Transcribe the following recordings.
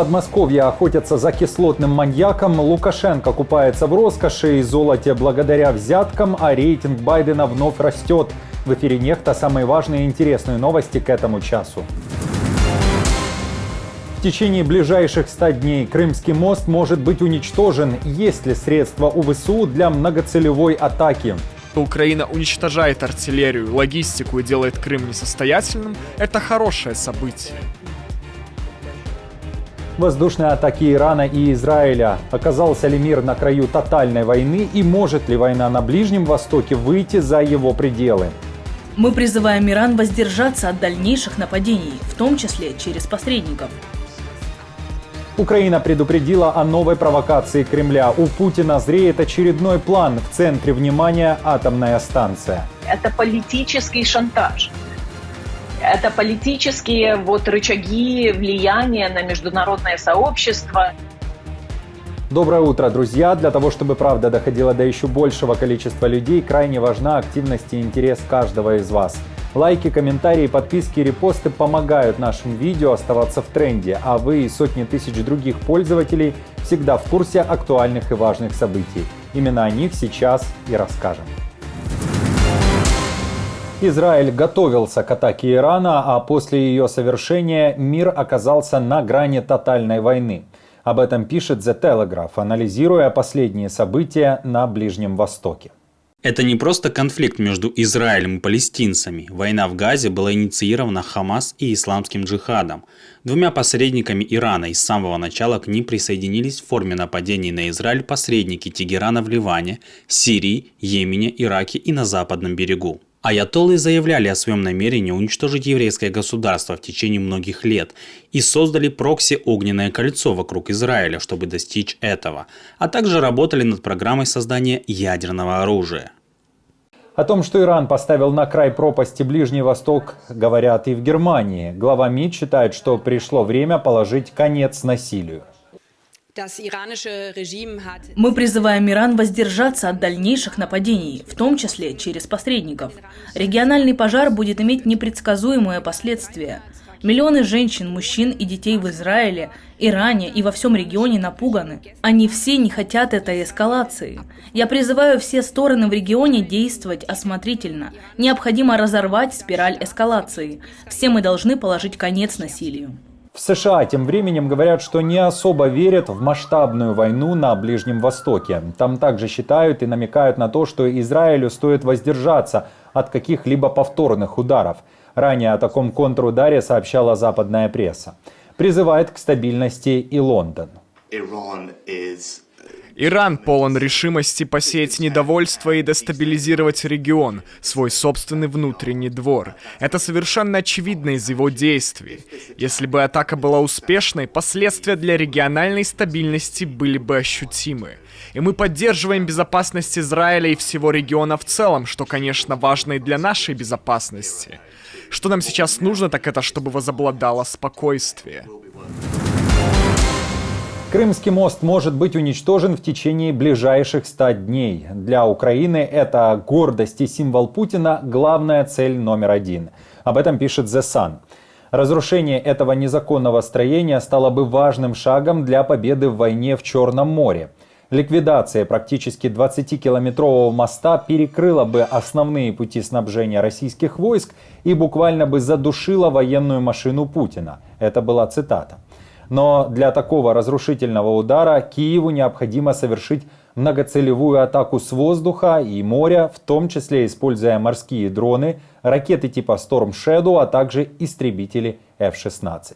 Подмосковье охотятся за кислотным маньяком, Лукашенко купается в роскоши и золоте благодаря взяткам, а рейтинг Байдена вновь растет. В эфире «Нехта» самые важные и интересные новости к этому часу. В течение ближайших 100 дней Крымский мост может быть уничтожен. Есть ли средства у ВСУ для многоцелевой атаки? Украина уничтожает артиллерию, логистику и делает Крым несостоятельным – это хорошее событие. Воздушные атаки Ирана и Израиля. Оказался ли мир на краю тотальной войны и может ли война на Ближнем Востоке выйти за его пределы? Мы призываем Иран воздержаться от дальнейших нападений, в том числе через посредников. Украина предупредила о новой провокации Кремля. У Путина зреет очередной план. В центре внимания атомная станция. Это политический шантаж. Это политические рычаги влияния на международное сообщество. Доброе утро, друзья! Для того, чтобы правда доходила до еще большего количества людей, крайне важна активность и интерес каждого из вас. Лайки, комментарии, подписки и репосты помогают нашим видео оставаться в тренде, а вы и сотни тысяч других пользователей всегда в курсе актуальных и важных событий. Именно о них сейчас и расскажем. Израиль готовился к атаке Ирана, а после ее совершения мир оказался на грани тотальной войны. Об этом пишет The Telegraph, анализируя последние события на Ближнем Востоке. Это не просто конфликт между Израилем и палестинцами. Война в Газе была инициирована Хамас и Исламским джихадом, двумя посредниками Ирана, и с самого начала к ним присоединились в форме нападений на Израиль посредники Тегерана в Ливане, Сирии, Йемене, Ираке и на Западном берегу. Аятоллы заявляли о своем намерении уничтожить еврейское государство в течение многих лет и создали прокси-огненное кольцо вокруг Израиля, чтобы достичь этого, а также работали над программой создания ядерного оружия. О том, что Иран поставил на край пропасти Ближний Восток, говорят и в Германии. Глава МИД считает, что пришло время положить конец насилию. Мы призываем Иран воздержаться от дальнейших нападений, в том числе через посредников. Региональный пожар будет иметь непредсказуемые последствия. Миллионы женщин, мужчин и детей в Израиле, Иране и во всем регионе напуганы. Они все не хотят этой эскалации. Я призываю все стороны в регионе действовать осмотрительно. Необходимо разорвать спираль эскалации. Все мы должны положить конец насилию. В США тем временем говорят, что не особо верят в масштабную войну на Ближнем Востоке. Там также считают и намекают на то, что Израилю стоит воздержаться от каких-либо повторных ударов. Ранее о таком контрударе сообщала западная пресса. Призывает к стабильности и Лондон. Иран полон решимости посеять недовольство и дестабилизировать регион, свой собственный внутренний двор. Это совершенно очевидно из его действий. Если бы атака была успешной, последствия для региональной стабильности были бы ощутимы. И мы поддерживаем безопасность Израиля и всего региона в целом, что, конечно, важно и для нашей безопасности. Что нам сейчас нужно, так это чтобы возобладало спокойствие. Крымский мост может быть уничтожен в течение ближайших 100 дней. Для Украины это гордость и символ Путина – главная цель номер один. Об этом пишет The Sun. Разрушение этого незаконного строения стало бы важным шагом для победы в войне в Черном море. Ликвидация практически 20-километрового моста перекрыла бы основные пути снабжения российских войск и буквально бы задушила военную машину Путина. Это была цитата. Но для такого разрушительного удара Киеву необходимо совершить многоцелевую атаку с воздуха и моря, в том числе используя морские дроны, ракеты типа Storm Shadow, а также истребители F-16.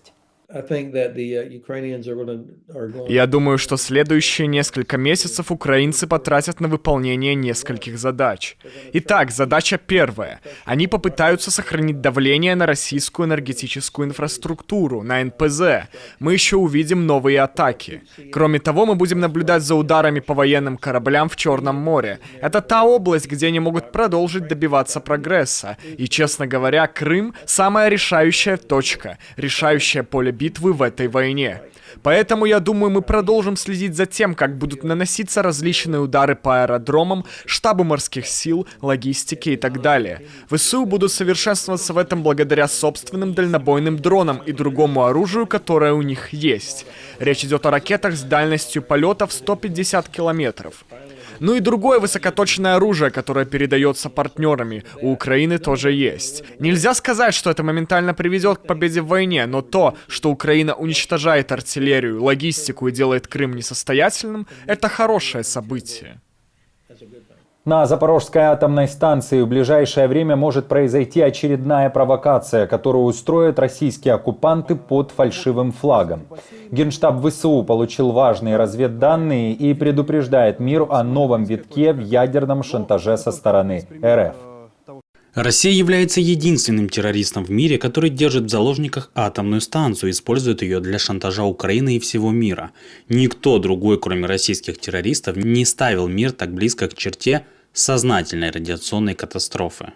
Я думаю, что следующие несколько месяцев украинцы потратят на выполнение нескольких задач. Итак, задача первая. Они попытаются сохранить давление на российскую энергетическую инфраструктуру, на НПЗ. Мы еще увидим новые атаки. Кроме того, мы будем наблюдать за ударами по военным кораблям в Черном море. Это та область, где они могут продолжить добиваться прогресса. И, честно говоря, Крым – самая решающая точка, решающее поле битвы в этой войне. Поэтому, я думаю, мы продолжим следить за тем, как будут наноситься различные удары по аэродромам, штабу морских сил, логистике и так далее. ВСУ будут совершенствоваться в этом благодаря собственным дальнобойным дронам и другому оружию, которое у них есть. Речь идет о ракетах с дальностью полета в 150 километров. Ну и другое высокоточное оружие, которое передается партнерами, у Украины тоже есть. Нельзя сказать, что это моментально приведет к победе в войне, но то, что Украина уничтожает артиллерию, логистику и делает Крым несостоятельным, это хорошее событие. На Запорожской атомной станции в ближайшее время может произойти очередная провокация, которую устроят российские оккупанты под фальшивым флагом. Генштаб ВСУ получил важные разведданные и предупреждает мир о новом витке в ядерном шантаже со стороны РФ. Россия является единственным террористом в мире, который держит в заложниках атомную станцию и использует ее для шантажа Украины и всего мира. Никто другой, кроме российских террористов, не ставил мир так близко к черте сознательной радиационной катастрофы.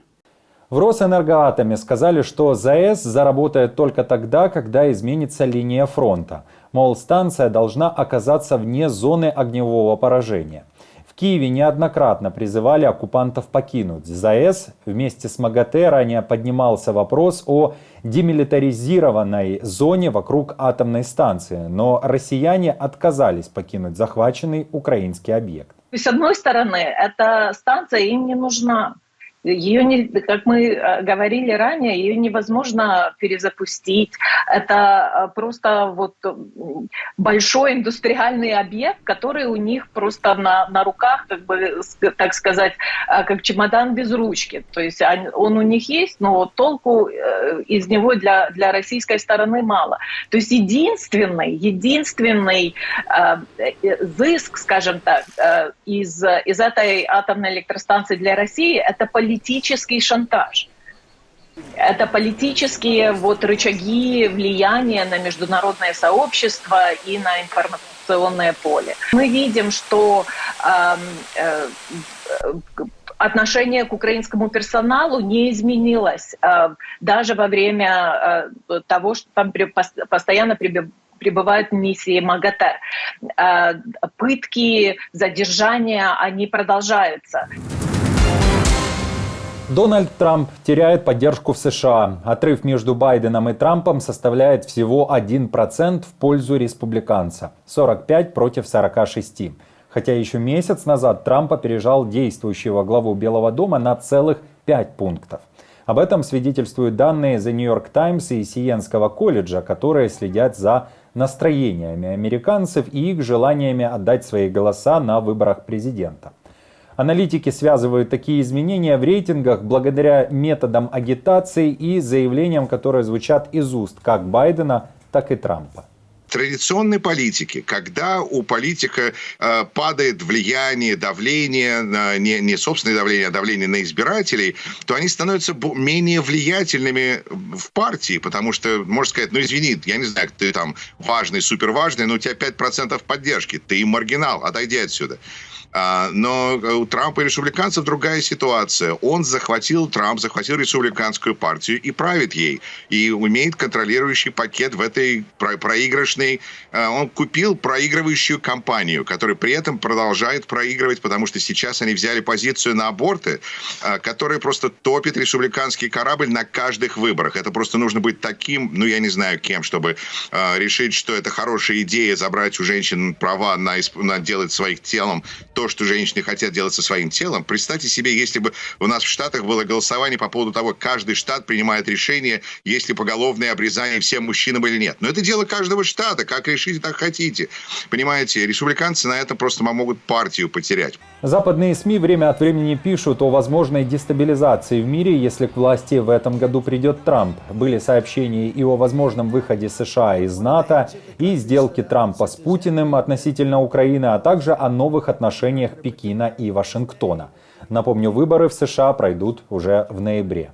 В Росэнергоатоме сказали, что ЗАЭС заработает только тогда, когда изменится линия фронта. Мол, станция должна оказаться вне зоны огневого поражения. В Киеве неоднократно призывали оккупантов покинуть ЗАЭС. Вместе с МАГАТЭ ранее поднимался вопрос о демилитаризированной зоне вокруг атомной станции. Но россияне отказались покинуть захваченный украинский объект. С одной стороны, эта станция им не нужна. Ее не, как мы говорили ранее, ее невозможно перезапустить. Это просто вот большой индустриальный объект, который у них просто на руках, как бы, так сказать, как чемодан без ручки. То есть он у них есть, но толку из него для российской стороны мало. То есть единственный зыск, скажем так, из этой атомной электростанции для России — это политический шантаж. Это политические рычаги влияния на международное сообщество и на информационное поле. Мы видим, что отношение к украинскому персоналу не изменилось даже во время того, что там постоянно прибывают миссии МАГАТЭ. Пытки, задержания, они продолжаются. Дональд Трамп теряет поддержку в США. Отрыв между Байденом и Трампом составляет всего 1% в пользу республиканца. 45 против 46. Хотя еще месяц назад Трамп опережал действующего главу Белого дома на целых 5 пунктов. Об этом свидетельствуют данные The New York Times и Сиенского колледжа, которые следят за настроениями американцев и их желаниями отдать свои голоса на выборах президента. Аналитики связывают такие изменения в рейтингах благодаря методам агитации и заявлениям, которые звучат из уст как Байдена, так и Трампа. Традиционной политики, когда у политика падает влияние, давление, не собственное давление, а давление на избирателей, то они становятся менее влиятельными в партии, потому что, можно сказать, ну извини, я не знаю, ты там важный, суперважный, но у тебя 5% поддержки, ты маргинал, отойди отсюда. Но у Трампа и республиканцев другая ситуация. Трамп захватил республиканскую партию и правит ей. И имеет контролирующий пакет в этой проигрышной... Он купил проигрывающую кампанию, которая при этом продолжает проигрывать, потому что сейчас они взяли позицию на аборты, которая просто топит республиканский корабль на каждых выборах. Это просто нужно быть таким, ну я не знаю кем, чтобы решить, что это хорошая идея забрать у женщин права на делать своим телом то, что женщины хотят делать со своим телом. Представьте себе, если бы у нас в Штатах было голосование по поводу того, каждый штат принимает решение, есть ли поголовное обрезание всем мужчинам или нет. Но это дело каждого штата. Как решите, так хотите. Понимаете, республиканцы на этом просто могут партию потерять. Западные СМИ время от времени пишут о возможной дестабилизации в мире, если к власти в этом году придет Трамп. Были сообщения и о возможном выходе США из НАТО, и сделке Трампа с Путиным относительно Украины, а также о новых отношениях Пекина и Вашингтона. Напомню, выборы в США пройдут уже в ноябре.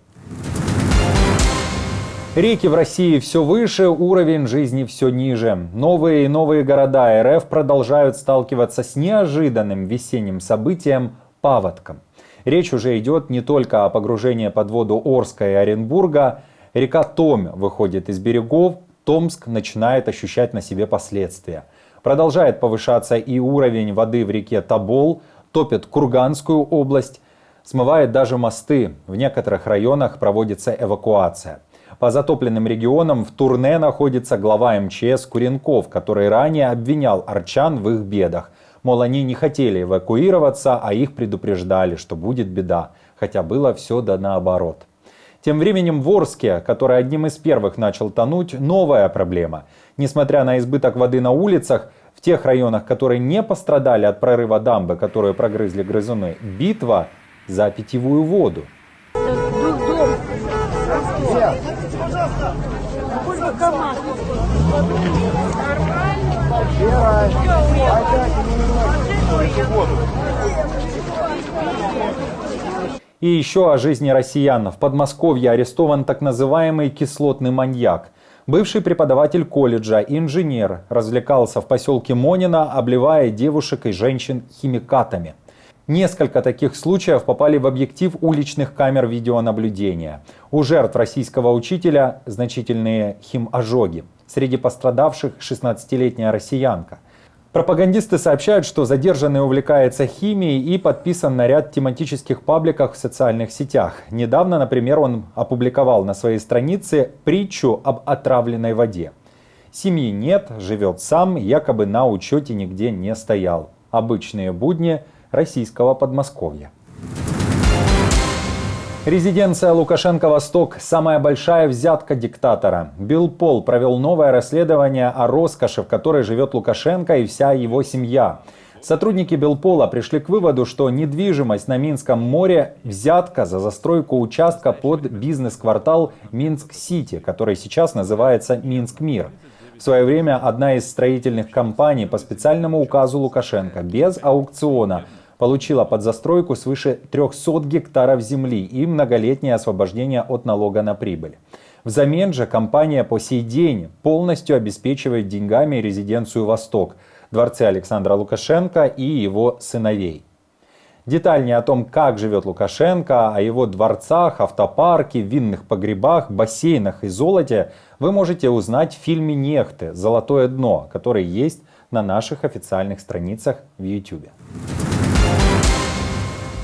Реки в России все выше, уровень жизни все ниже. Новые и новые города РФ продолжают сталкиваться с неожиданным весенним событием – паводком. Речь уже идет не только о погружении под воду Орска и Оренбурга. Река Томь выходит из берегов, Томск начинает ощущать на себе последствия. Продолжает повышаться и уровень воды в реке Тобол, топит Курганскую область, смывает даже мосты. В некоторых районах проводится эвакуация. По затопленным регионам в Турне находится глава МЧС Куренков, который ранее обвинял арчан в их бедах. Мол, они не хотели эвакуироваться, а их предупреждали, что будет беда. Хотя было все да наоборот. Тем временем в Орске, который одним из первых начал тонуть, новая проблема. Несмотря на избыток воды на улицах, в тех районах, которые не пострадали от прорыва дамбы, которую прогрызли грызуны, битва за питьевую воду. И еще о жизни россиян. В Подмосковье арестован так называемый кислотный маньяк. Бывший преподаватель колледжа, инженер, развлекался в поселке Монино, обливая девушек и женщин химикатами. Несколько таких случаев попали в объектив уличных камер видеонаблюдения. У жертв российского учителя значительные химожоги. Среди пострадавших 16-летняя россиянка. Пропагандисты сообщают, что задержанный увлекается химией и подписан на ряд тематических пабликов в социальных сетях. Недавно, например, он опубликовал на своей странице притчу об отравленной воде. Семьи нет, живет сам, якобы на учете нигде не стоял. Обычные будни российского Подмосковья. Резиденция Лукашенко-Восток – самая большая взятка диктатора. Билпол провел новое расследование о роскоши, в которой живет Лукашенко и вся его семья. Сотрудники Билпола пришли к выводу, что недвижимость на Минском море – взятка за застройку участка под бизнес-квартал Минск-Сити, который сейчас называется Минск-Мир. В свое время одна из строительных компаний по специальному указу Лукашенко без аукциона получила под застройку свыше 300 гектаров земли и многолетнее освобождение от налога на прибыль. Взамен же компания по сей день полностью обеспечивает деньгами резиденцию «Восток», дворцы Александра Лукашенко и его сыновей. Детальнее о том, как живет Лукашенко, о его дворцах, автопарке, винных погребах, бассейнах и золоте вы можете узнать в фильме «Нехты. Золотое дно», который есть на наших официальных страницах в YouTube.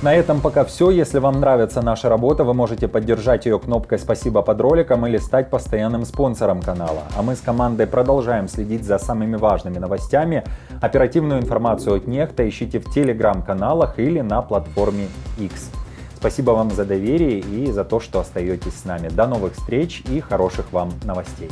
На этом пока все. Если вам нравится наша работа, вы можете поддержать ее кнопкой «Спасибо» под роликом или стать постоянным спонсором канала. А мы с командой продолжаем следить за самыми важными новостями. Оперативную информацию от Нехта ищите в телеграм-каналах или на платформе X. Спасибо вам за доверие и за то, что остаетесь с нами. До новых встреч и хороших вам новостей.